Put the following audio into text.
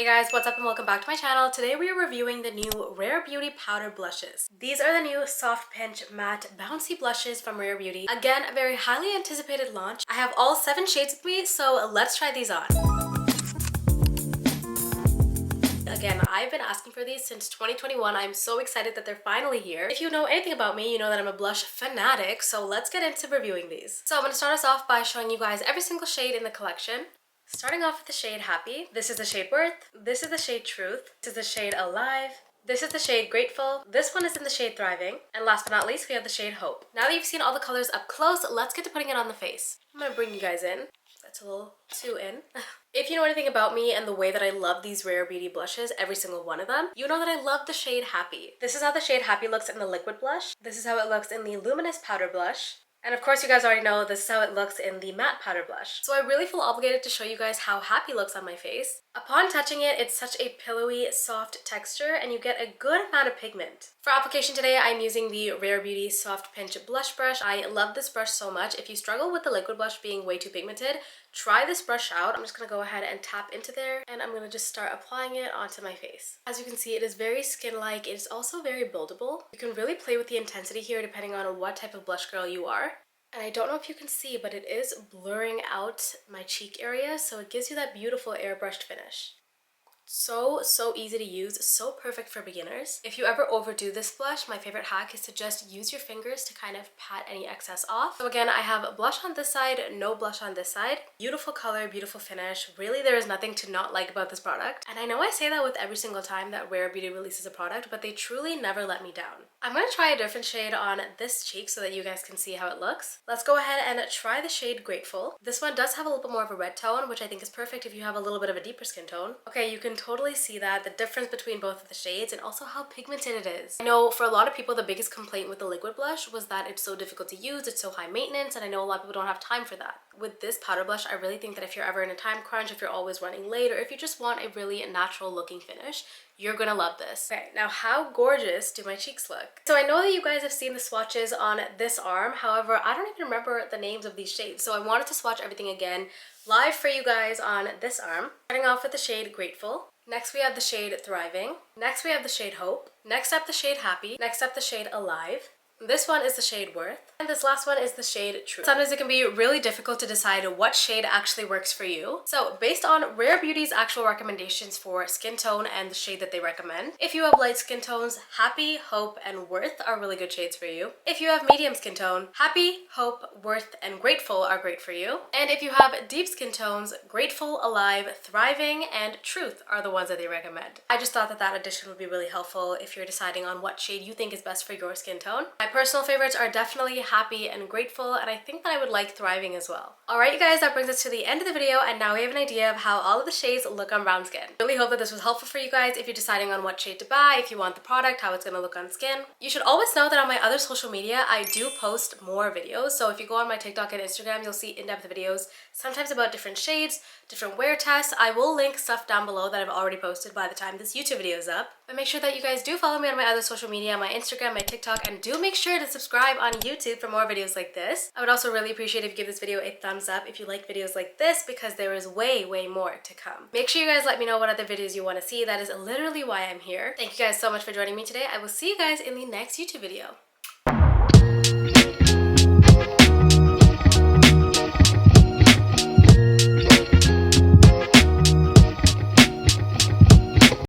Hey guys, what's up and welcome back to my channel. Today we are reviewing the new Rare Beauty powder blushes. These are the new Soft Pinch Matte Bouncy Blushes from Rare Beauty. Again, a very highly anticipated launch. I have all 7 shades with me, so let's try these on. Again, I've been asking for these since 2021. I'm so excited that they're finally here. If you know anything about me, you know that I'm a blush fanatic, so let's get into reviewing these. So I'm going to start us off by showing you guys every single shade in the collection. Starting off with the shade Happy. This is the shade Worth. This is the shade Truth. This is the shade Alive. This is the shade Grateful. This one is in the shade Thriving. And last but not least, we have the shade Hope. Now that you've seen all the colors up close, let's get to putting it on the face. I'm gonna bring you guys in. That's a little too in. If you know anything about me and the way that I love these Rare Beauty blushes, every single one of them, you know that I love the shade Happy. This is how the shade Happy looks in the liquid blush. This is how it looks in the luminous powder blush. And of course you guys already know this is how it looks in the matte powder blush. So I really feel obligated to show you guys how Happy looks on my face. Upon touching it, it's such a pillowy, soft texture and you get a good amount of pigment. For application today, I'm using the Rare Beauty Soft Pinch Blush Brush. I love this brush so much. If you struggle with the liquid blush being way too pigmented, try this brush out. I'm just gonna go ahead and tap into there and I'm gonna just start applying it onto my face. As you can see, it is very skin-like. It is also very buildable. You can really play with the intensity here depending on what type of blush girl you are. And I don't know if you can see, but it is blurring out my cheek area, so it gives you that beautiful airbrushed finish. So easy to use, so perfect for beginners. If you ever overdo this blush, my favorite hack is to just use your fingers to kind of pat any excess off. So again, I have blush on this side, no blush on this side. Beautiful color, beautiful finish. Really, there is nothing to not like about this product. And I know I say that with every single time that Rare Beauty releases a product, but they truly never let me down. I'm going to try a different shade on this cheek so that you guys can see how it looks. Let's go ahead and try the shade Grateful. This one does have a little bit more of a red tone, which I think is perfect if you have a little bit of a deeper skin tone. Okay, you can totally see that, the difference between both of the shades and also how pigmented it is. I know for a lot of people the biggest complaint with the liquid blush was that it's so difficult to use, it's so high maintenance, and I know a lot of people don't have time for that. With this powder blush, I really think that if you're ever in a time crunch, if you're always running late, or if you just want a really natural looking finish, you're gonna love this. Okay, now how gorgeous do my cheeks look? So I know that you guys have seen the swatches on this arm, however, I don't even remember the names of these shades, so I wanted to swatch everything again live for you guys on this arm. Starting off with the shade Grateful. Next we have the shade Thriving. Next we have the shade Hope. Next up the shade Happy. Next up the shade Alive. This one is the shade Worth. And this last one is the shade Truth. Sometimes it can be really difficult to decide what shade actually works for you. So based on Rare Beauty's actual recommendations for skin tone and the shade that they recommend, if you have light skin tones, Happy, Hope, and Worth are really good shades for you. If you have medium skin tone, Happy, Hope, Worth, and Grateful are great for you. And if you have deep skin tones, Grateful, Alive, Thriving, and Truth are the ones that they recommend. I just thought that that addition would be really helpful if you're deciding on what shade you think is best for your skin tone. My personal favorites are definitely Happy and Grateful, and I think that I would like Thriving as well. Alright you guys, that brings us to the end of the video, and now we have an idea of how all of the shades look on brown skin. Really hope that this was helpful for you guys if you're deciding on what shade to buy, if you want the product, how it's going to look on skin. You should always know that on my other social media, I do post more videos, so if you go on my TikTok and Instagram, you'll see in-depth videos, sometimes about different shades, different wear tests. I will link stuff down below that I've already posted by the time this YouTube video is up. But make sure that you guys do follow me on my other social media, my Instagram, my TikTok, and do make sure to subscribe on YouTube for more videos like this. I would also really appreciate if you give this video a thumbs up if you like videos like this, because there is way more to come. Make sure you guys let me know what other videos you want to see. That is literally why I'm here. Thank you guys so much for joining me today. I will see you guys in the next YouTube video.